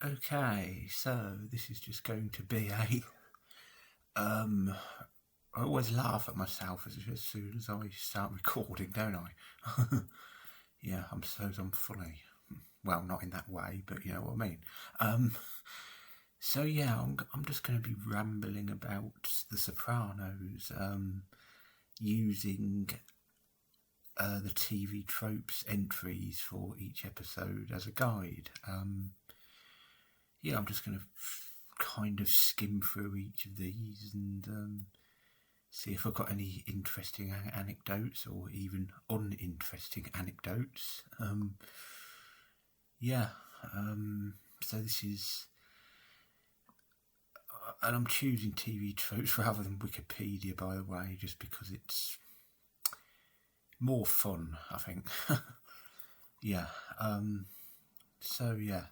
Okay, so this is just going to be I always laugh at myself as soon as I start recording, don't I? Yeah, I'm suppose I'm funny. Well, not in that way, but you know what I mean. Um, so yeah, I'm just going to be rambling about the Sopranos, using the TV tropes entries for each episode as a guide. Yeah, I'm just going to kind of skim through each of these and see if I've got any interesting anecdotes or even uninteresting anecdotes. Yeah, so this is. And I'm choosing TV tropes rather than Wikipedia, by the way, just because it's more fun, I think. Yeah. So yeah,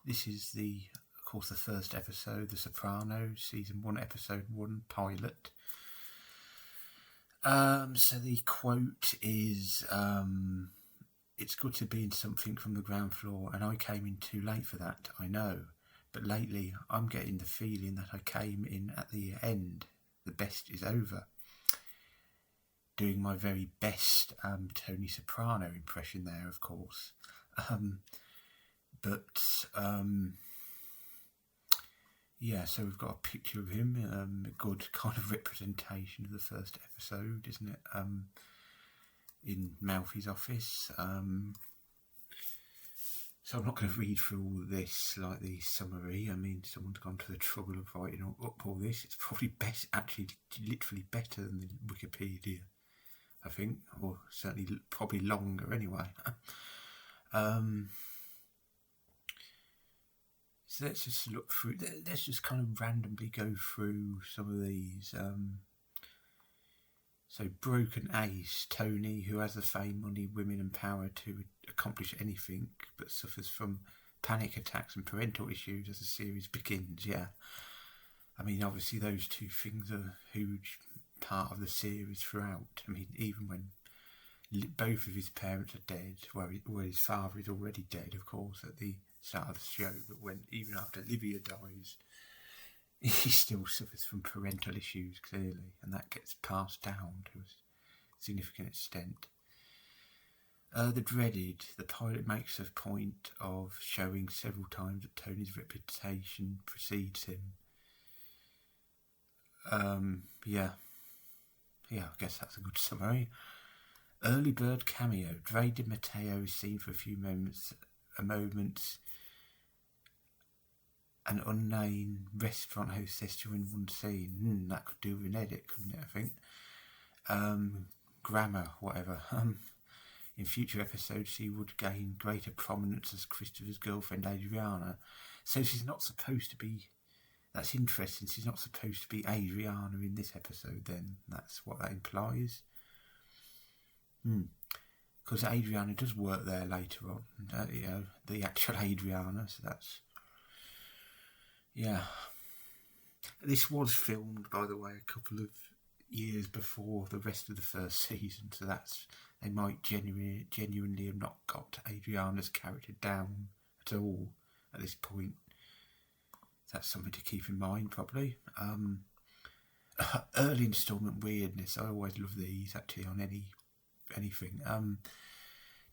this is of course, the first episode, The Sopranos, season 1, episode 1, pilot. So the quote is, "It's good to be in something from the ground floor, and I came in too late for that, I know. But lately, I'm getting the feeling that I came in at the end. The best is over." Doing my very best Tony Soprano impression there, of course. Yeah, so we've got a picture of him, a good kind of representation of the first episode, isn't it? In Malfi's office. So I'm not going to read through all of this, like the summary. I mean, someone's gone to the trouble of writing up all this. It's probably best, actually, literally better than the Wikipedia, I think, or certainly probably longer anyway. So let's just look through. Let's just kind of randomly go through some of these. So broken ace, Tony, who has the fame, money, women and power to accomplish anything, but suffers from panic attacks and parental issues as the series begins. Yeah, I mean, obviously those two things are a huge part of the series throughout. I mean, even when both of his parents are dead, well, his father is already dead, of course, at the start of the show, but even after Livia dies, he still suffers from parental issues, clearly, and that gets passed down to a significant extent. The dreaded. The pilot makes a point of showing several times that Tony's reputation precedes him. Yeah, I guess that's a good summary. Early bird cameo. Dre Di Matteo is seen for a few moments, an unnamed restaurant hostess during one scene. That could do with an edit, couldn't it, I think? Grammar, whatever. In future episodes, she would gain greater prominence as Christopher's girlfriend, Adriana. So she's not supposed to be... That's interesting. She's not supposed to be Adriana in this episode, then. That's what that implies. Because Adriana does work there later on. The actual Adriana, so that's... Yeah. This was filmed, by the way, a couple of years before the rest of the first season, so they might genuinely have not got Adriana's character down at all at this point. That's something to keep in mind, probably. Early instalment weirdness. I always love these, actually, on anything.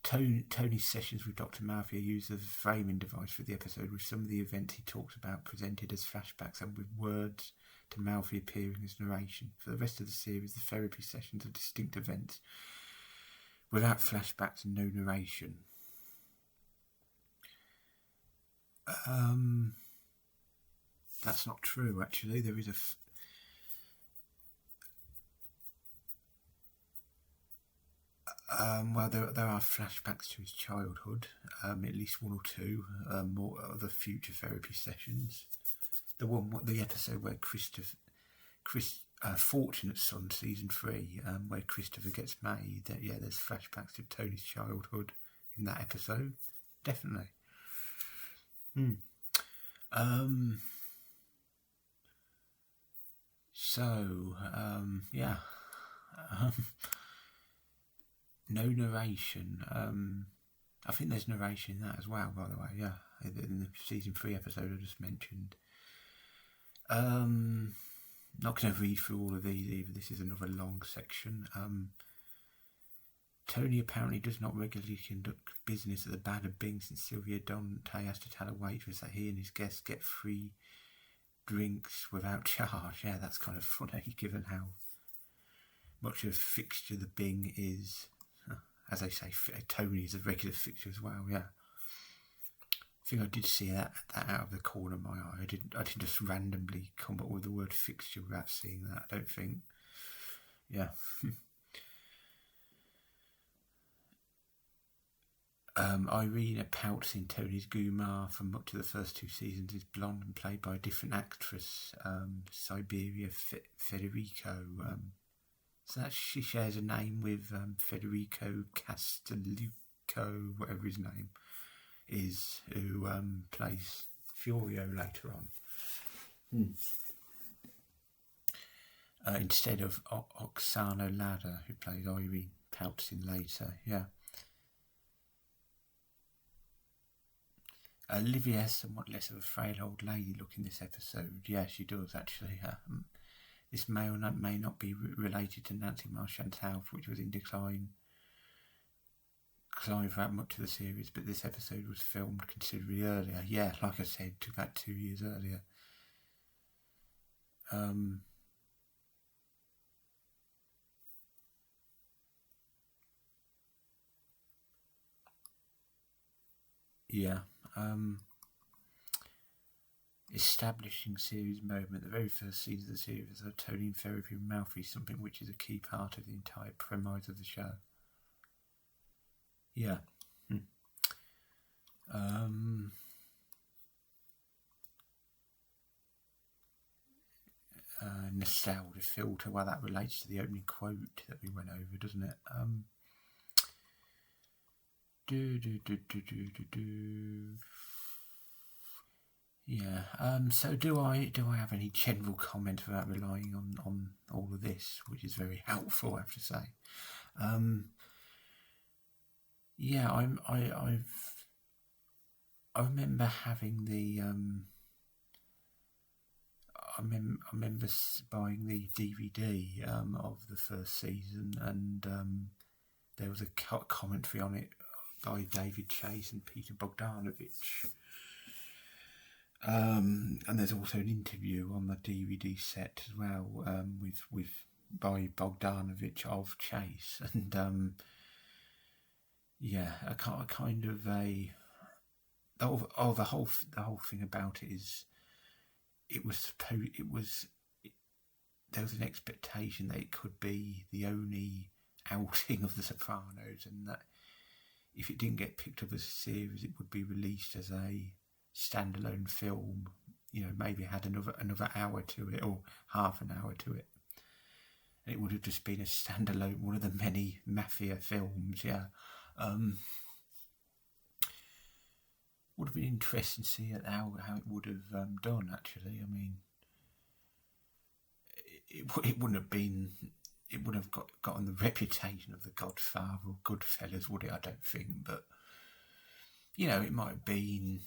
Tony's sessions with Dr. Murphy are used as a framing device for the episode, with some of the events he talks about presented as flashbacks and with words to Murphy appearing as narration. For the rest of the series, the therapy sessions are distinct events without flashbacks and no narration. That's not true, actually. There is well, there are flashbacks to his childhood, at least one or two, more other future therapy sessions. The episode where Fortunate Son, season 3, where Christopher gets made. There's flashbacks to Tony's childhood in that episode, definitely. So, yeah. No narration. I think there's narration in that as well, by the way, yeah, in the season 3 episode I just mentioned. Not going to read through all of these either, this is another long section. Tony apparently does not regularly conduct business at the Bad of Bing since Sylvia Dante has to tell a waitress that he and his guests get free drinks without charge. Yeah, that's kind of funny given how much of a fixture the Bing is. As I say, Tony is a regular fixture as well, yeah. I think I did see that out of the corner of my eye. I didn't just randomly come up with the word fixture without seeing that, I don't think. Yeah. Irina Pouts in Tony's Gumar from much of the first 2 seasons is blonde and played by a different actress, Siberia Federico. So that she shares a name with Federico Castellucco, whatever his name is, who plays Fiorio later on. Instead of Oksana Lada, who plays Irene Pouts in later, yeah. Olivia has somewhat less of a frail old lady look in this episode. Yeah, she does actually. This may or may not be related to Nancy Marchand's health, which was in decline throughout much of the series, but this episode was filmed considerably earlier. Yeah, like I said, about 2 years earlier. Yeah. Establishing series moment. The very first season of the series are Tony in therapy with Malfi, something which is a key part of the entire premise of the show. Yeah. Nostalgia filter. Well, that relates to the opening quote that we went over, doesn't it? Yeah. So do I have any general comment about relying on all of this, which is very helpful, I have to say. Yeah, I remember having the I remember buying the DVD of the first season, and there was a commentary on it by David Chase and Peter Bogdanovich. And there's also an interview on the DVD set as well by Bogdanovich of Chase, and yeah, a kind of a the whole thing about it is there was an expectation that it could be the only outing of the Sopranos, and that if it didn't get picked up as a series, it would be released as a standalone film. You know, maybe had another hour to it, or half an hour to it. And it would have just been a standalone, one of the many mafia films. Yeah, would have been interesting to see how it would have done. Actually, I mean, it wouldn't have been. It wouldn't have gotten the reputation of The Godfather or Goodfellas, would it? I don't think, but you know, it might have been.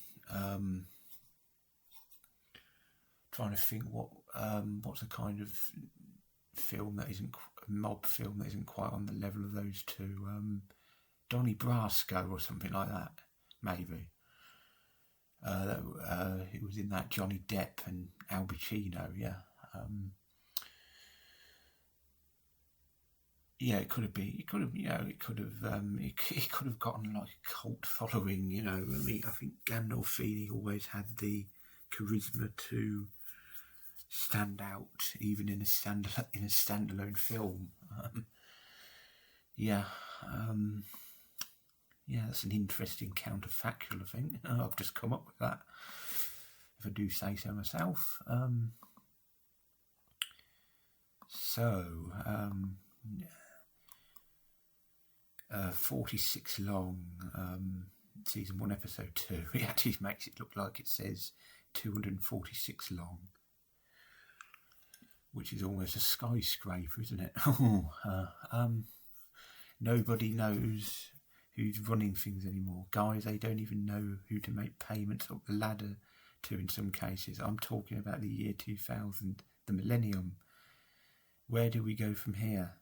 Trying to think what's a kind of film that isn't a mob film that isn't quite on the level of those two. Donnie Brasco or something like that, maybe. It was in that Johnny Depp and Al Pacino, yeah. Yeah, it could have been. It could have, you know, it could have gotten like a cult following. You know, I mean, I think Gandolfini always had the charisma to stand out, even in a standalone film. Yeah, that's an interesting counterfactual, I think. I've just come up with that, if I do say so myself. 46 long, season 1, episode 2. It actually makes it look like it says 246 long, which is almost a skyscraper, isn't it? Nobody knows who's running things anymore. Guys, they don't even know who to make payments up the ladder to in some cases. I'm talking about the year 2000, the millennium. Where do we go from here?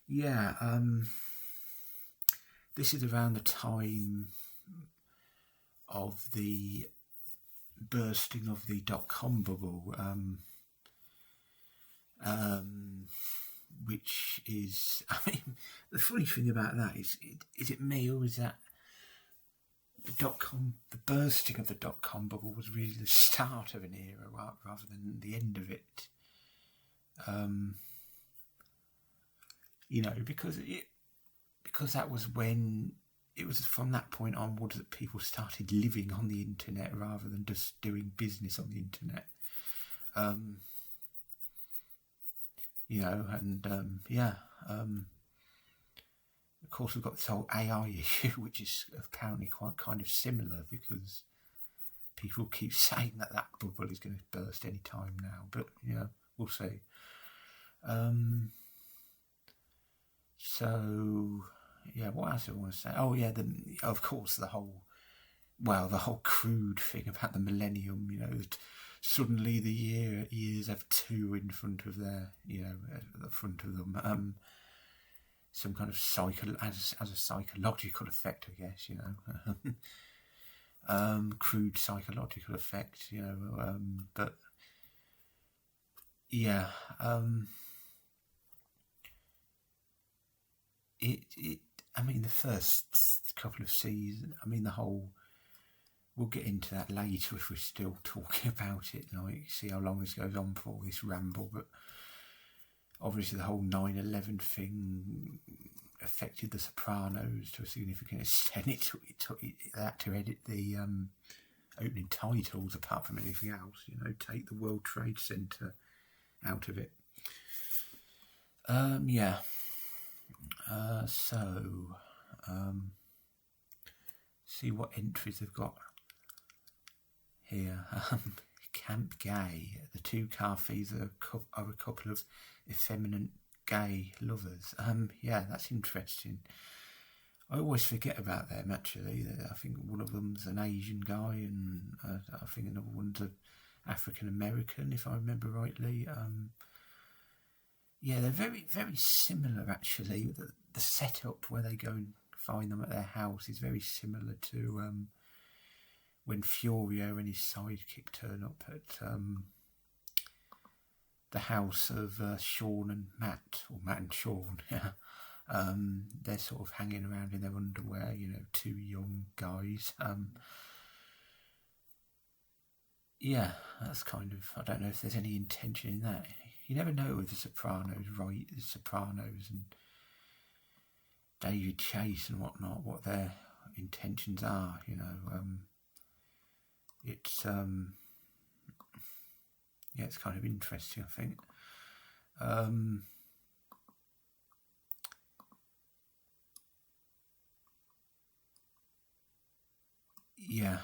Yeah, this is around the time of the bursting of the dot-com bubble, which is, I mean, the funny thing about that is it me, or is that the bursting of the dot-com bubble was really the start of an era rather than the end of it? You know, because that was when, it was from that point onwards that people started living on the internet rather than just doing business on the internet. You know, and of course we've got this whole AI issue, which is apparently quite kind of similar, because people keep saying that bubble is going to burst any time now, but you know, we'll see. So yeah, what else do I want to say? Oh yeah, of course the whole crude thing about the millennium. You know, that suddenly the years have two in front of their, you know, at the front of them. Some kind of as a psychological effect, I guess. You know, crude psychological effect. You know, but yeah. I mean, the first couple of seasons, I mean, we'll get into that later if we're still talking about it, like, see how long this goes on for, this ramble, but obviously the whole 9/11 thing affected the Sopranos to a significant extent. It had to edit the opening titles, apart from anything else, you know, take the World Trade Center out of it. Yeah. See what entries they've got here. Camp Gay. The two car thieves are a couple of effeminate gay lovers. Yeah, that's interesting. I always forget about them, actually. I think one of them's an Asian guy, and I think another one's an African American, if I remember rightly. Yeah, they're very, very similar, actually. The setup where they go and find them at their house is very similar to when Furio and his sidekick turn up at the house of Sean and Matt, or Matt and Sean. Yeah, they're sort of hanging around in their underwear, you know, two young guys. Yeah, that's kind of, I don't know if there's any intention in that. You never know with the Sopranos, right? The Sopranos and David Chase and whatnot, what their intentions are, you know. It's yeah, it's kind of interesting, I think. Yeah.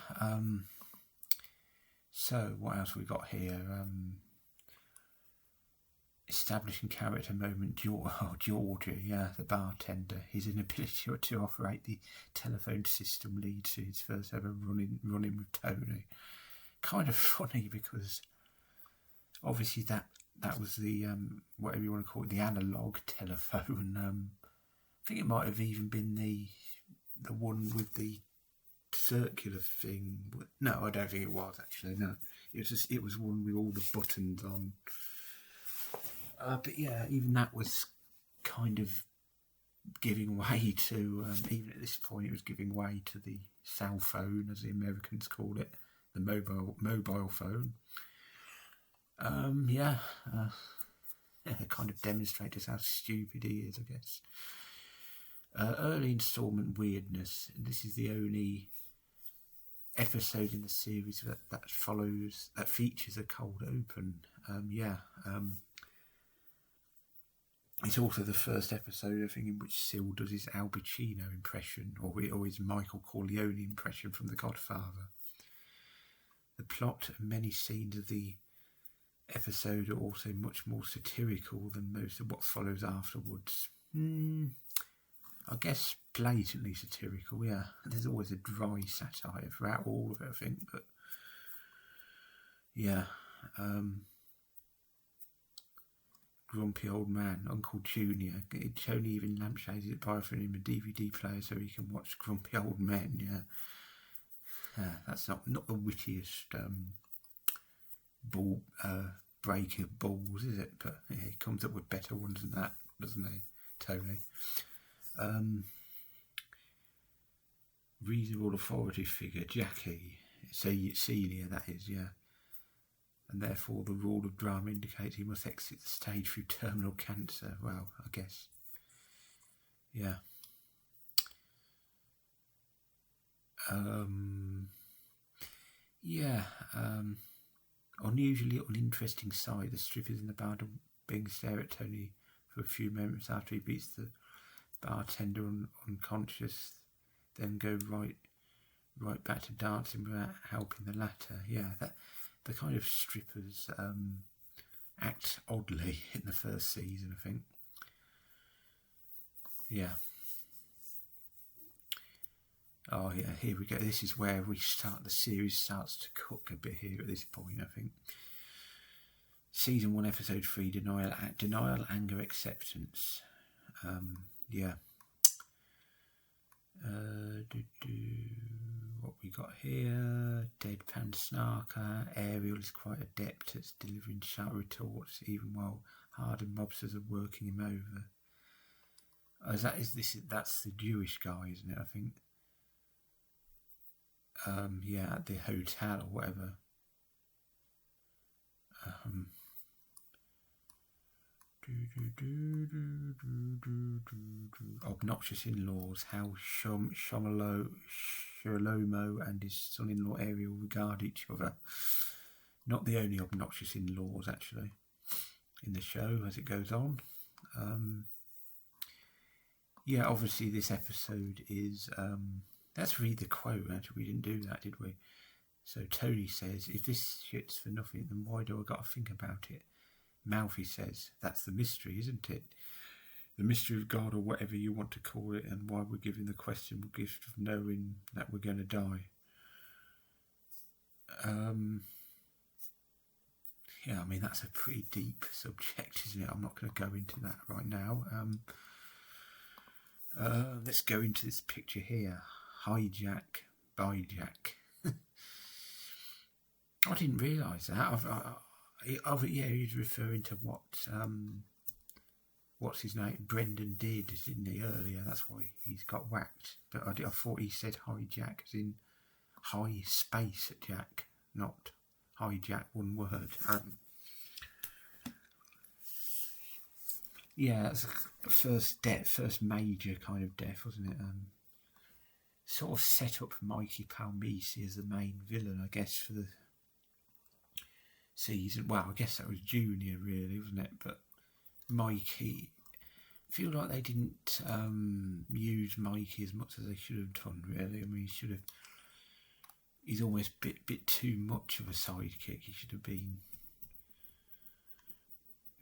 So what else we got here? Establishing character moment, Georgia, yeah, the bartender. His inability to operate the telephone system leads to his first ever run-in with Tony. Kind of funny, because obviously that was the whatever you want to call it, the analog telephone. I think it might have even been the one with the circular thing. No, I don't think it was, actually. No, it was one with all the buttons on. But yeah, even that was kind of giving way to, even at this point, it was giving way to the cell phone, as the Americans call it, the mobile phone. Yeah, it kind of demonstrates how stupid he is, I guess. Early instalment weirdness. This is the only episode in the series that features a cold open. It's also the first episode, I think, in which Sil does his Al Pacino impression, or his Michael Corleone impression from The Godfather. The plot and many scenes of the episode are also much more satirical than most of what follows afterwards. I guess blatantly satirical, yeah. There's always a dry satire throughout all of it, I think, but yeah. Grumpy old man, Uncle Junior. Tony even lampshades it by offering him a DVD player so he can watch Grumpy Old Men, yeah. That's not the wittiest ball breaking of balls, is it? But yeah, he comes up with better ones than that, doesn't he, Tony? Reasonable authority figure, Jackie. Celia, that is, yeah. And therefore the rule of drama indicates he must exit the stage through terminal cancer. Well, I guess. Yeah. Unusually uninteresting sight. The strippers in the bar being stare at Tony for a few moments after he beats the bartender unconscious, then go right back to dancing without helping the latter. Yeah, the kind of strippers act oddly in the first season, I think. Yeah. Oh yeah, here we go. This is where the series starts to cook a bit here at this point, I think. Season 1, episode 3, denial, anger, acceptance. Yeah. What we got here? Deadpan snarker. Ariel is quite adept at delivering sharp retorts, even while hardened mobsters are working him over. That's the Jewish guy, isn't it? I think. Yeah, at the hotel or whatever. Obnoxious in-laws, how Shlomo and his son-in-law Ariel regard each other. Not the only obnoxious in-laws, actually, in the show as it goes on. Yeah, obviously this episode is... let's read the quote. Actually, we didn't do that, did we? So Tony says, if this shit's for nothing, then why do I got to think about it? Malfi says, that's the mystery, isn't it? The mystery of God, or whatever you want to call it, and why we're given the questionable gift of knowing that we're going to die. Yeah, I mean, that's a pretty deep subject, isn't it? I'm not going to go into that right now. Let's go into this picture here. Hijack, byjack. I didn't realise that. Yeah, he's referring to what's his name? Brendan did, didn't he, earlier? That's why he's got whacked. But I thought he said hijack as in high space jack, not hijack, one word. Yeah, that's the first major kind of death, wasn't it? Sort of set up Mikey Palmisi as the main villain, I guess, for the season. Well, I guess that was Junior, really, wasn't it? But Mikey, I feel like they didn't use Mikey as much as they should have done, really. I mean, he's almost a bit too much of a sidekick. He should have been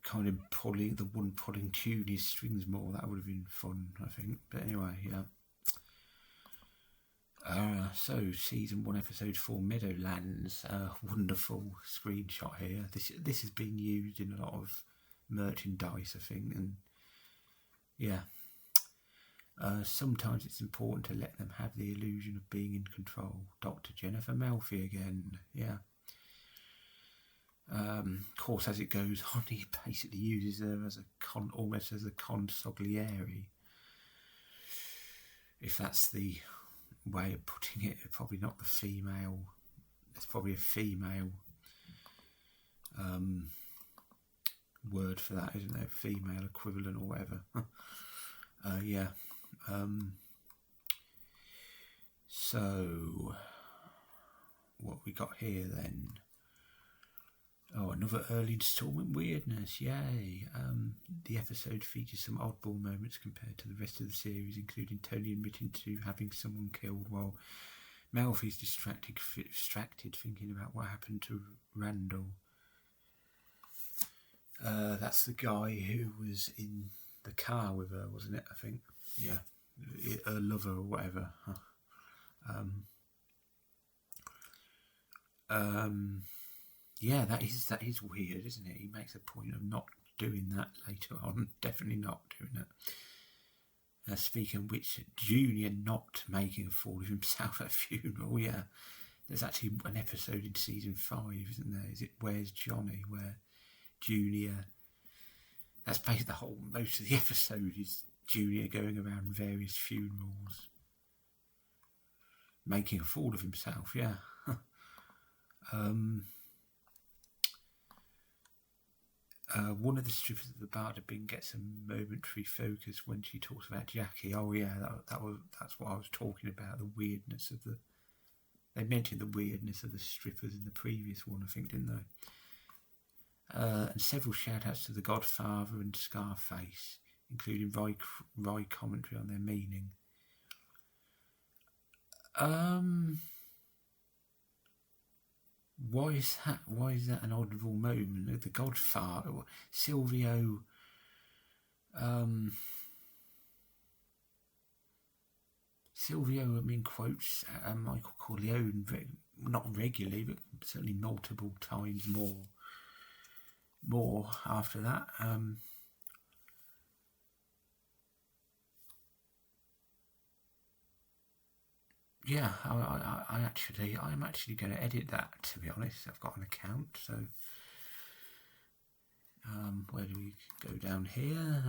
kind of pulling Tunis strings more. That would have been fun, I think. But anyway, yeah. So season 1, episode 4, Meadowlands. Wonderful screenshot here. This has been used in a lot of merchandise, I think, and yeah. Sometimes it's important to let them have the illusion of being in control. Dr. Jennifer Malfi again, yeah. Of course, as it goes on, he basically uses her as almost as a consigliere. If that's the way of putting it, probably not the female. There's probably a female word for that, isn't there? Female equivalent or whatever. Yeah. So what we got here then? Oh, another early instalment weirdness, yay. The episode features some oddball moments compared to the rest of the series, including Tony admitting to having someone killed while Malfi's distracted thinking about what happened to Randall. That's the guy who was in the car with her, wasn't it, I think? Yeah. her lover or whatever. Yeah, that is weird, isn't it? He makes a point of not doing that later on. Definitely not doing that. Speaking of which, Junior not making a fool of himself at a funeral. Yeah, there's actually an episode in season 5, isn't there? Is it Where's Johnny? Where Junior. That's basically most of the episode is Junior going around various funerals, making a fool of himself. Yeah. One of the strippers at the bar gets a momentary focus when she talks about Jackie. Oh yeah, that's what I was talking about. The weirdness of they mentioned the weirdness of the strippers in the previous one, I think, didn't they? And several shout-outs to The Godfather and Scarface, including wry commentary on their meaning. Why is that an audible moment? The Godfather, Silvio. Silvio, quotes Michael Corleone, not regularly, but certainly multiple times more after that. Yeah, I'm actually going to edit that, to be honest. I've got an account, so where do we go down here?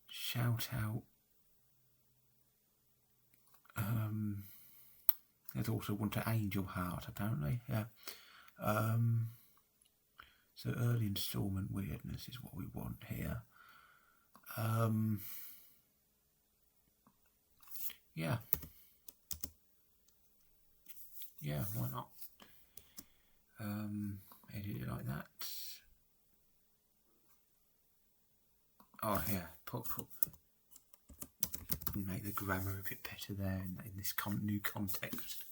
Shout out. There's also one to Angel Heart, apparently. Yeah. So early instalment weirdness is what we want here. Yeah. Yeah, why not? Edit it like that. Oh yeah, make the grammar a bit better there in this new context.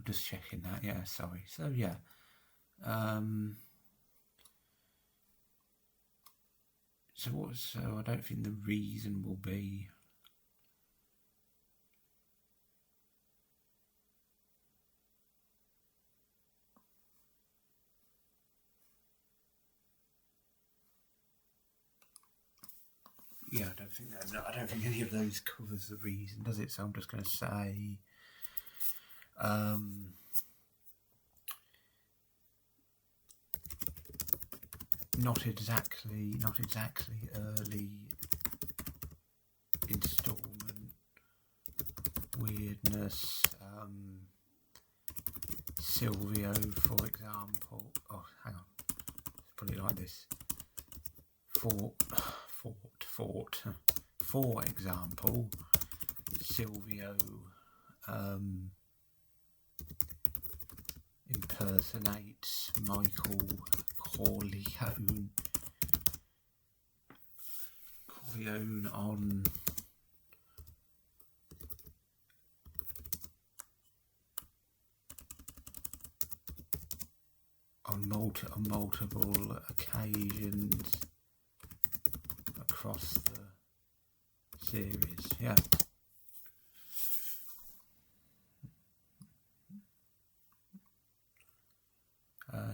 Just checking that. Yeah, sorry. So yeah. So I don't think the reason will be. Yeah, I don't think any of those covers the reason, does it? So I'm just going to say, not exactly early installment weirdness. Silvio, for example. Oh, hang on. Let's put it like this. For example, Silvio impersonates Michael Corleone on multiple occasions across the series. Yeah.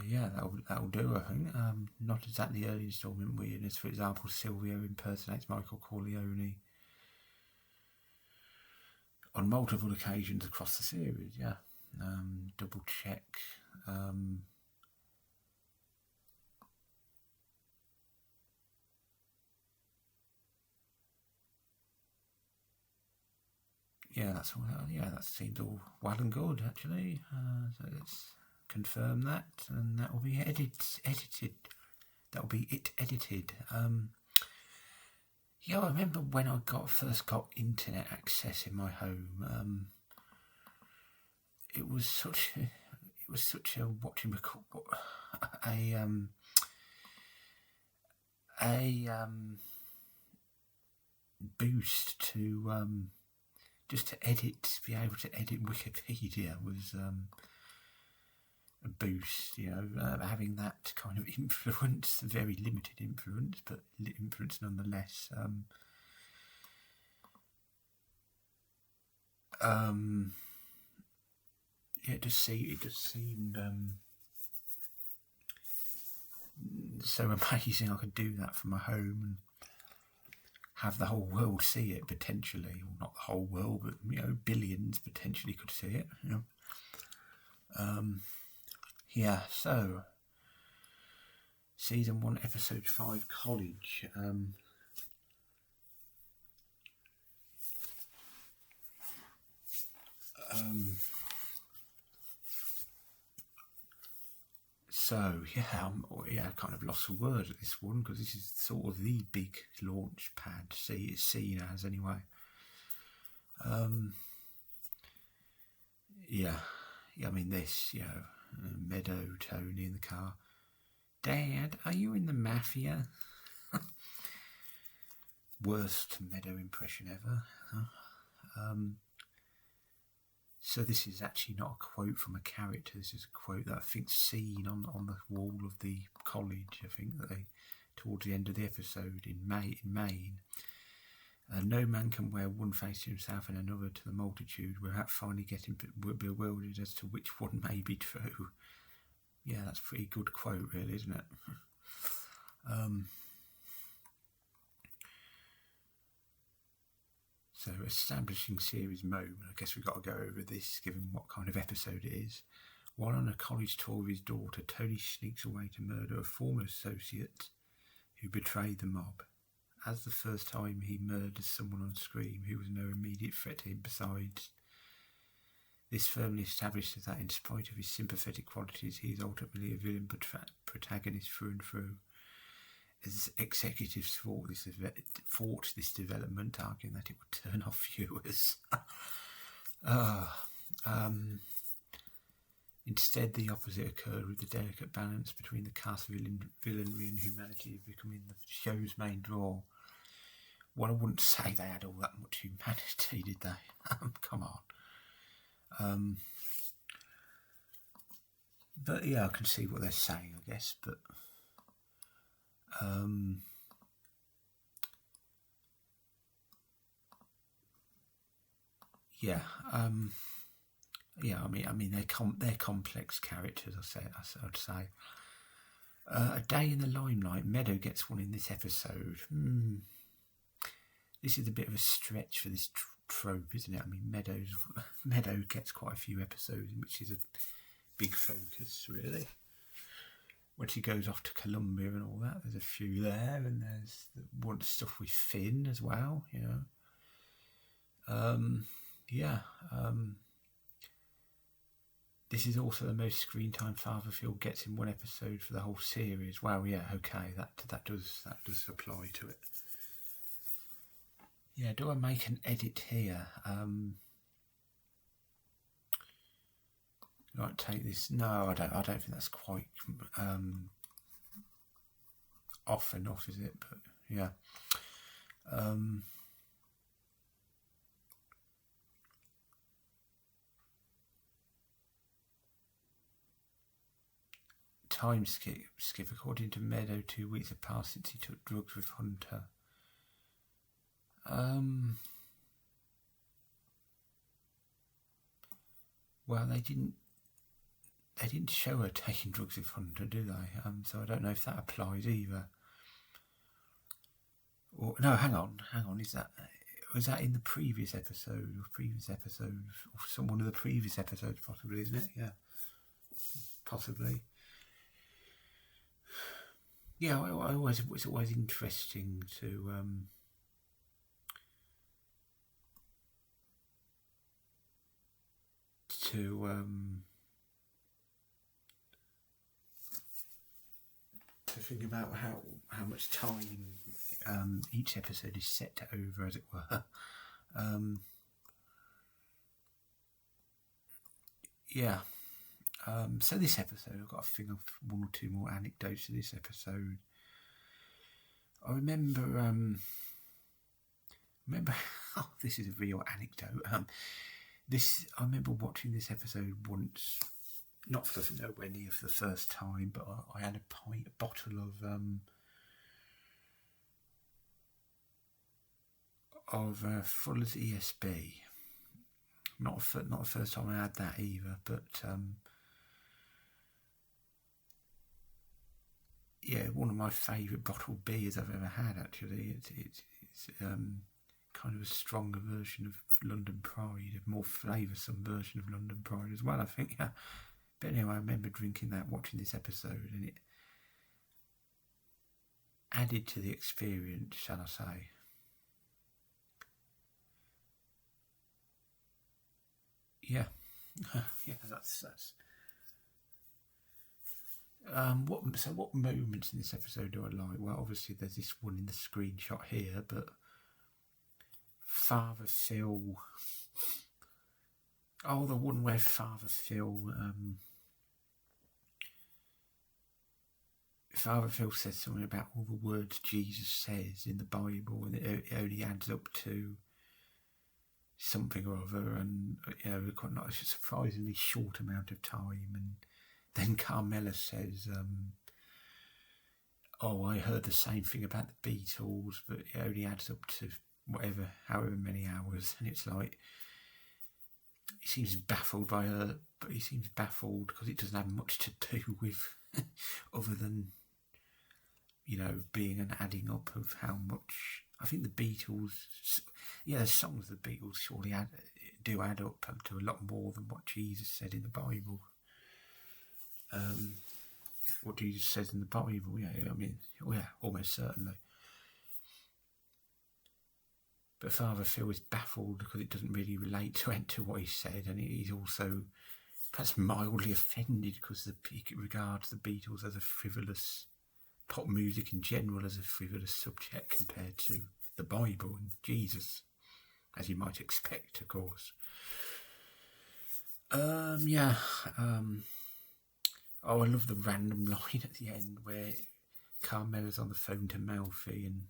Yeah, that'll do, I think. Not exactly early installment weirdness. For example, Silvio impersonates Michael Corleone on multiple occasions across the series. Yeah. Double check. Yeah, that's all. Yeah, that seems all well and good, actually. So let's confirm that, and that will be edited. That will be it edited. Yeah, I remember when I first got internet access in my home. It was such a boost to just to be able to edit Wikipedia was a boost, having that kind of influence, very limited influence, but influence nonetheless. It just seemed so amazing. I could do that from my home and have the whole world see it potentially, or not the whole world, but billions potentially could see it. So season 1, episode 5, college. I kind of lost a word at this one, because this is sort of the big launch pad. It's seen as anyway. Meadow, Tony in the car. Dad, are you in the mafia? Worst Meadow impression ever. So this is actually not a quote from a character. This is a quote that I think's seen on the wall of the college. I think that towards the end of the episode in Maine. No man can wear one face to himself and another to the multitude without finally getting bewildered as to which one may be true. Yeah, that's a pretty good quote, really, isn't it? So, establishing series moment. I guess we've got to go over this, given what kind of episode it is. While on a college tour with his daughter, Tony sneaks away to murder a former associate who betrayed the mob. As the first time he murders someone on screen who was no immediate threat to him besides, this firmly establishes that in spite of his sympathetic qualities, he is ultimately a villain protagonist through and through. As executives fought this development, arguing that it would turn off viewers. Instead, the opposite occurred, with the delicate balance between the cast's villainry and humanity becoming the show's main draw. Well, I wouldn't say they had all that much humanity, did they? Come on. But yeah, I can see what they're saying, I guess. But they're complex characters. I'd say. A day in the limelight. Meadow gets one in this episode. This is a bit of a stretch for this trope, isn't it? I mean, Meadow gets quite a few episodes, which is a big focus, really. When she goes off to Colombia and all that, there's a few there, and there's one stuff with Finn as well, This is also the most screen time Fatherfield gets in one episode for the whole series. Wow, yeah, okay, that does apply to it. Yeah, do I make an edit here? Right, take this. No, I don't think that's quite off enough, is it? But yeah. Time skip. According to Meadow, 2 weeks have passed since he took drugs with Hunter. Well, they didn't show her taking drugs with Hunter, do they? So I don't know if that applies either. Or no, hang on. Was that in the previous episode? Or one of the previous episodes, possibly, isn't it? Yeah, possibly. Yeah, it's always interesting to think about how much time each episode is set over, as it were. So this episode, I've got to think of one or two more anecdotes of this episode. I remember remember, this is a real anecdote. I remember watching this episode once, not for nowhere near for the first time, but I had a bottle of Fuller's ESB. Not the first time I had that either, but yeah, one of my favourite bottled beers I've ever had. Actually, it's kind of a stronger version of London Pride, a more flavoursome version of London Pride as well, I think. Yeah. But anyway, I remember drinking that, watching this episode, and it added to the experience, shall I say. Yeah, yeah, that's. What moments in this episode do I like? Well, obviously there's this one in the screenshot here, but Father Phil. Oh, the one where Father Phil. Father Phil says something about all the words Jesus says in the Bible, and it only adds up to something or other, and quite not a surprisingly short amount of time. And then Carmela says, "Oh, I heard the same thing about the Beatles, but it only adds up to however many hours." And it's like he seems baffled by her, but he seems baffled because it doesn't have much to do with other than being an adding up of how much. I think the Beatles, the songs of the Beatles surely do add up to a lot more than what Jesus said in the Bible. What Jesus says in the Bible, almost certainly. But Father Phil is baffled because it doesn't really relate to what he said, and he's also perhaps mildly offended because he regards the Beatles as a frivolous, pop music in general as a frivolous subject compared to the Bible and Jesus, as you might expect, of course. Oh, I love the random line at the end where Carmela's on the phone to Malfi, and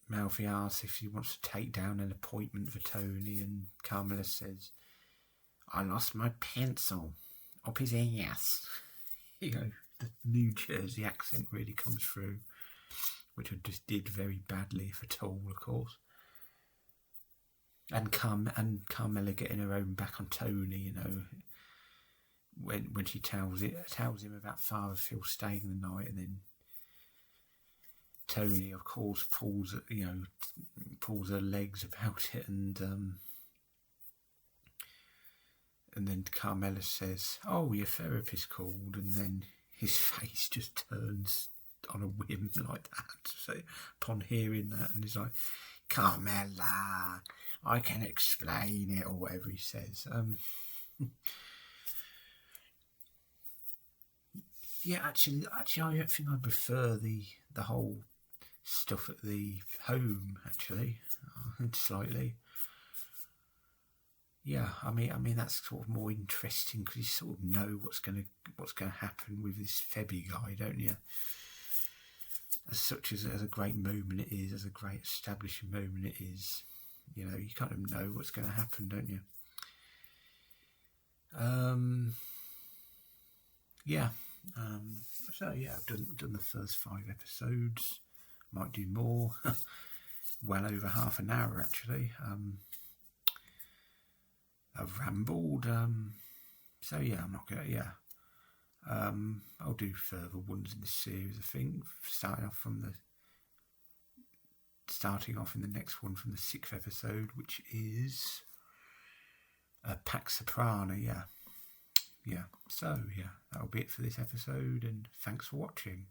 Malfi asks if he wants to take down an appointment for Tony, and Carmela says, "I lost my pencil up his ass." The New Jersey accent really comes through, which I just did very badly, if at all, of course. And Carmela getting her own back on Tony, when she tells him about Father Phil staying the night, and then Tony, of course, pulls her legs about it, and then Carmela says, "Oh, your therapist called," and then his face just turns on a whim like that. So upon hearing that, and he's like, "Carmela, I can explain it," or whatever he says. Actually, I think I prefer the whole stuff at the home. Actually, slightly. Yeah, I mean that's sort of more interesting because you sort of know what's going to happen with this Febby guy, don't you? As a great moment it is, as a great establishing moment it is, you kind of know what's going to happen, don't you? I've done the first 5 episodes. Might do more. Well over half an hour actually. I've rambled. I'm not gonna. I'll do further ones in the series. I think starting off in the next one from the 6th episode, which is Pax Soprano. So that'll be it for this episode, and thanks for watching.